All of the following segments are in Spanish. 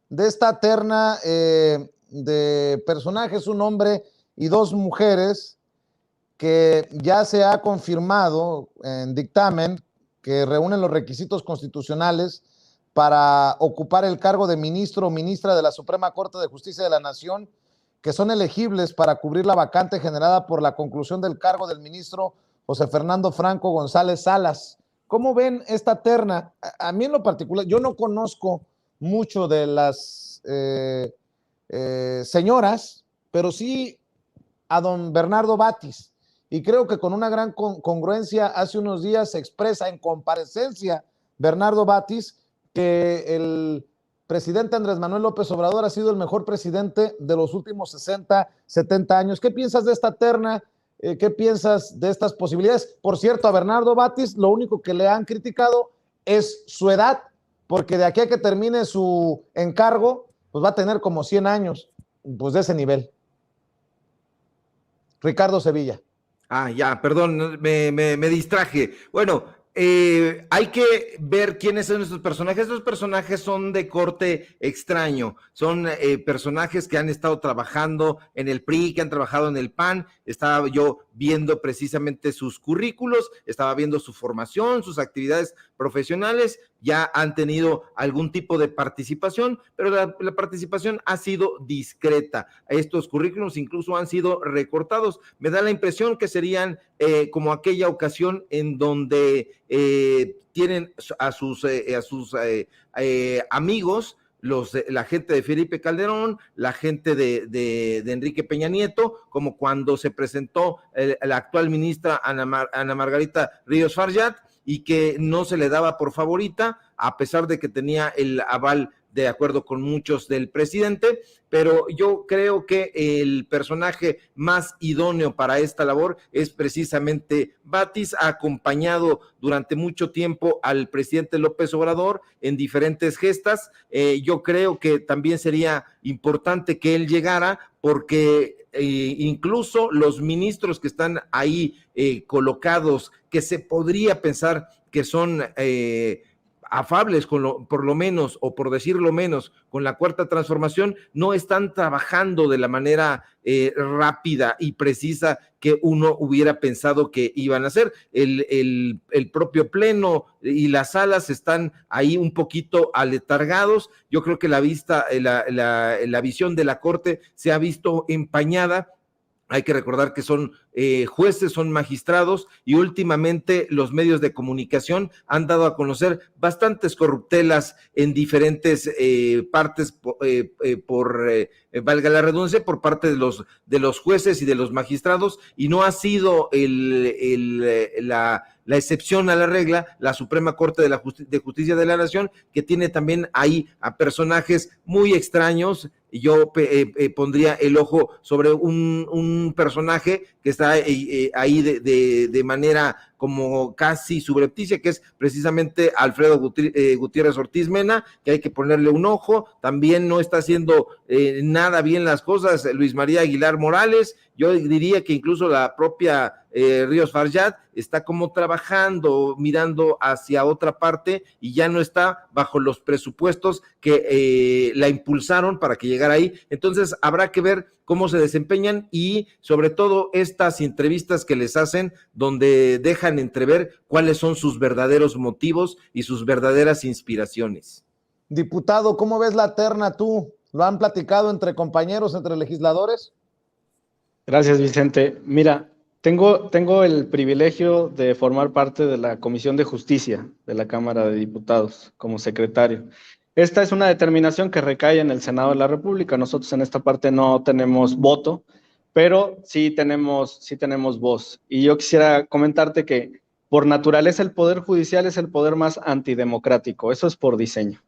de esta terna de personajes, un hombre y dos mujeres, que ya se ha confirmado en dictamen que reúnen los requisitos constitucionales para ocupar el cargo de ministro o ministra de la Suprema Corte de Justicia de la Nación, que son elegibles para cubrir la vacante generada por la conclusión del cargo del ministro José Fernando Franco González Salas. ¿Cómo ven esta terna? A mí en lo particular, yo no conozco mucho de las señoras, pero sí a don Bernardo Batis, y creo que con una gran congruencia hace unos días se expresa en comparecencia Bernardo Batis que el presidente Andrés Manuel López Obrador ha sido el mejor presidente de los últimos 60, 70 años. ¿Qué piensas de esta terna? ¿Qué piensas de estas posibilidades? Por cierto, a Bernardo Batis lo único que le han criticado es su edad, porque de aquí a que termine su encargo, pues va a tener como 100 años, pues de ese nivel. Ricardo Sevilla. Ya, perdón, me distraje. Bueno, hay que ver quiénes son estos personajes. Estos personajes son de corte extraño, son personajes que han estado trabajando en el PRI, que han trabajado en el PAN. Estaba yo viendo precisamente sus currículos, estaba viendo su formación, sus actividades profesionales, ya han tenido algún tipo de participación, pero la participación ha sido discreta. Estos currículos incluso han sido recortados. Me da la impresión que serían como aquella ocasión en donde tienen a sus amigos, la gente de Felipe Calderón, la gente de Enrique Peña Nieto, como cuando se presentó la actual ministra Ana Margarita Ríos Farjat, y que no se le daba por favorita, a pesar de que tenía el aval de acuerdo con muchos del presidente, pero yo creo que el personaje más idóneo para esta labor es precisamente Batis. Ha acompañado durante mucho tiempo al presidente López Obrador en diferentes gestas. Yo creo que también sería importante que él llegara, porque incluso los ministros que están ahí colocados, que se podría pensar que son afables por lo menos, o por decirlo menos, con la Cuarta Transformación, no están trabajando de la manera rápida y precisa que uno hubiera pensado que iban a hacer. El propio Pleno y las salas están ahí un poquito aletargados. Yo creo que la visión de la Corte se ha visto empañada. Hay que recordar que son jueces, son magistrados, y últimamente los medios de comunicación han dado a conocer bastantes corruptelas en diferentes partes, valga la redundancia, por parte de los jueces y de los magistrados, y no ha sido la excepción a la regla la Suprema Corte de Justicia de la Nación, que tiene también ahí a personajes muy extraños. Yo pondría el ojo sobre un personaje que está ahí de manera como casi subrepticia, que es precisamente Alfredo Gutiérrez Ortiz Mena, que hay que ponerle un ojo. También no está haciendo nada bien las cosas Luis María Aguilar Morales. Yo diría que incluso la propia Ríos Farjat está como trabajando, mirando hacia otra parte, y ya no está bajo los presupuestos que la impulsaron para que llegara ahí. Entonces habrá que ver cómo se desempeñan, y sobre todo estas entrevistas que les hacen, donde dejan entrever cuáles son sus verdaderos motivos y sus verdaderas inspiraciones. Diputado, ¿cómo ves la terna tú? ¿Lo han platicado entre compañeros, entre legisladores? Gracias, Vicente. Mira, tengo el privilegio de formar parte de la Comisión de Justicia de la Cámara de Diputados como secretario. Esta es una determinación que recae en el Senado de la República. Nosotros en esta parte no tenemos voto, pero sí tenemos voz. Y yo quisiera comentarte que por naturaleza el Poder Judicial es el poder más antidemocrático. Eso es por diseño.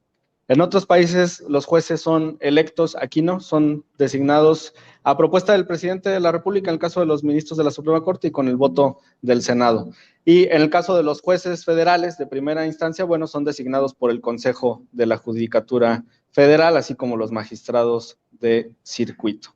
En otros países los jueces son electos, aquí no, son designados a propuesta del presidente de la República en el caso de los ministros de la Suprema Corte y con el voto del Senado. Y en el caso de los jueces federales de primera instancia, bueno, son designados por el Consejo de la Judicatura Federal, así como los magistrados de circuito.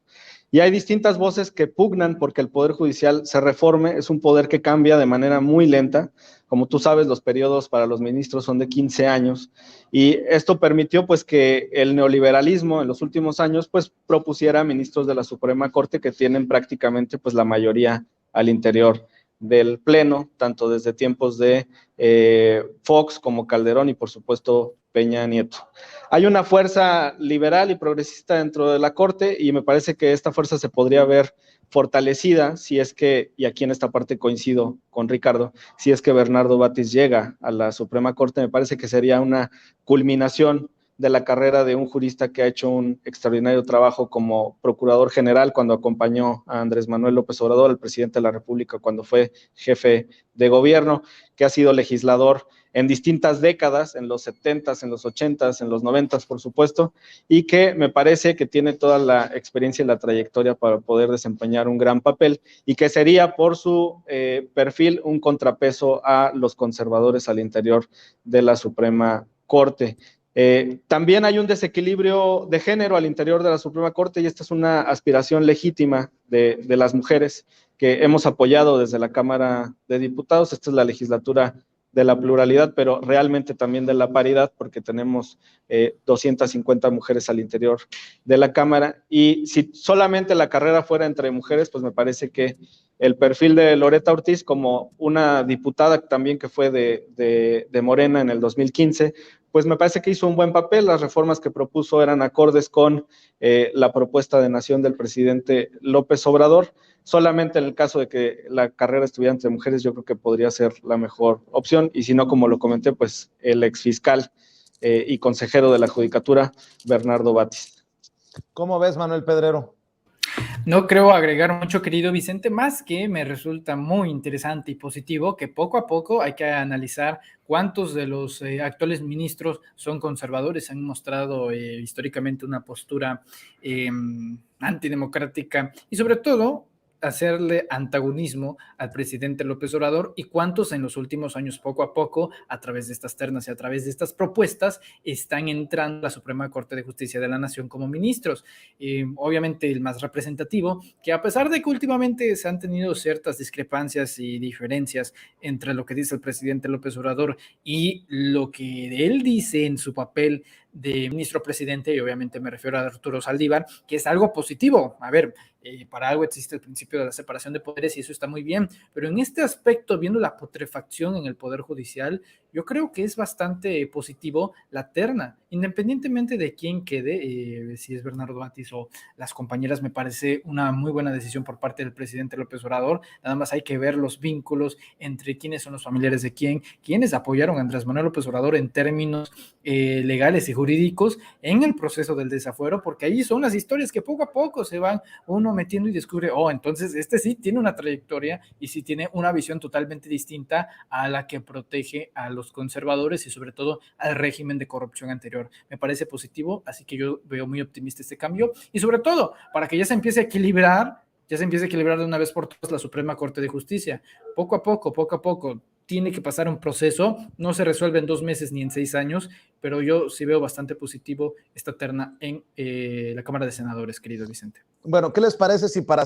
Y hay distintas voces que pugnan porque el Poder Judicial se reforme. Es un poder que cambia de manera muy lenta. Como tú sabes, los periodos para los ministros son de 15 años y esto permitió pues que el neoliberalismo en los últimos años pues propusiera ministros de la Suprema Corte que tienen prácticamente pues la mayoría al interior del Pleno, tanto desde tiempos de Fox como Calderón y por supuesto Peña Nieto. Hay una fuerza liberal y progresista dentro de la Corte y me parece que esta fuerza se podría ver fortalecida si es que, y aquí en esta parte coincido con Ricardo, si es que Bernardo Batis llega a la Suprema Corte, me parece que sería una culminación de la carrera de un jurista que ha hecho un extraordinario trabajo como procurador general cuando acompañó a Andrés Manuel López Obrador, el presidente de la República, cuando fue jefe de gobierno, que ha sido legislador en distintas décadas, en los 70s, en los 80s, en los 90s, por supuesto, y que me parece que tiene toda la experiencia y la trayectoria para poder desempeñar un gran papel y que sería por su perfil un contrapeso a los conservadores al interior de la Suprema Corte. También hay un desequilibrio de género al interior de la Suprema Corte y esta es una aspiración legítima de las mujeres que hemos apoyado desde la Cámara de Diputados. Esta es la legislatura de la pluralidad, pero realmente también de la paridad, porque tenemos 250 mujeres al interior de la Cámara, y si solamente la carrera fuera entre mujeres, pues me parece que el perfil de Loretta Ortiz, como una diputada también que fue de Morena en el 2015, pues me parece que hizo un buen papel. Las reformas que propuso eran acordes con la propuesta de nación del presidente López Obrador. Solamente en el caso de que la carrera estuviera entre mujeres, yo creo que podría ser la mejor opción, y si no, como lo comenté, pues el exfiscal y consejero de la Judicatura, Bernardo Batis. ¿Cómo ves, Manuel Pedrero? No creo agregar mucho, querido Vicente, más que me resulta muy interesante y positivo que poco a poco hay que analizar cuántos de los actuales ministros son conservadores, han mostrado históricamente una postura antidemocrática y sobre todo hacerle antagonismo al presidente López Obrador y cuántos en los últimos años poco a poco a través de estas ternas y a través de estas propuestas están entrando a la Suprema Corte de Justicia de la Nación como ministros. Obviamente el más representativo, que a pesar de que últimamente se han tenido ciertas discrepancias y diferencias entre lo que dice el presidente López Obrador y lo que él dice en su papel de ministro presidente, y obviamente me refiero a Arturo Saldívar, que es algo positivo. A ver, para algo existe el principio de la separación de poderes y eso está muy bien, pero en este aspecto, viendo la putrefacción en el Poder Judicial, yo creo que es bastante positivo la terna, independientemente de quién quede, si es Bernardo Batis o las compañeras, me parece una muy buena decisión por parte del presidente López Obrador. Nada más hay que ver los vínculos entre quiénes son los familiares de quién, quiénes apoyaron a Andrés Manuel López Obrador en términos legales y jurídicos en el proceso del desafuero, porque ahí son las historias que poco a poco se van uno metiendo y descubre, oh, entonces este sí tiene una trayectoria y sí tiene una visión totalmente distinta a la que protege a los conservadores y sobre todo al régimen de corrupción anterior. Me parece positivo, así que yo veo muy optimista este cambio y sobre todo para que ya se empiece a equilibrar de una vez por todas la Suprema Corte de Justicia. Poco a poco, tiene que pasar un proceso, no se resuelve en 2 meses ni en 6 años, pero yo sí veo bastante positivo esta terna en la Cámara de Senadores, querido Vicente. Bueno, ¿qué les parece si para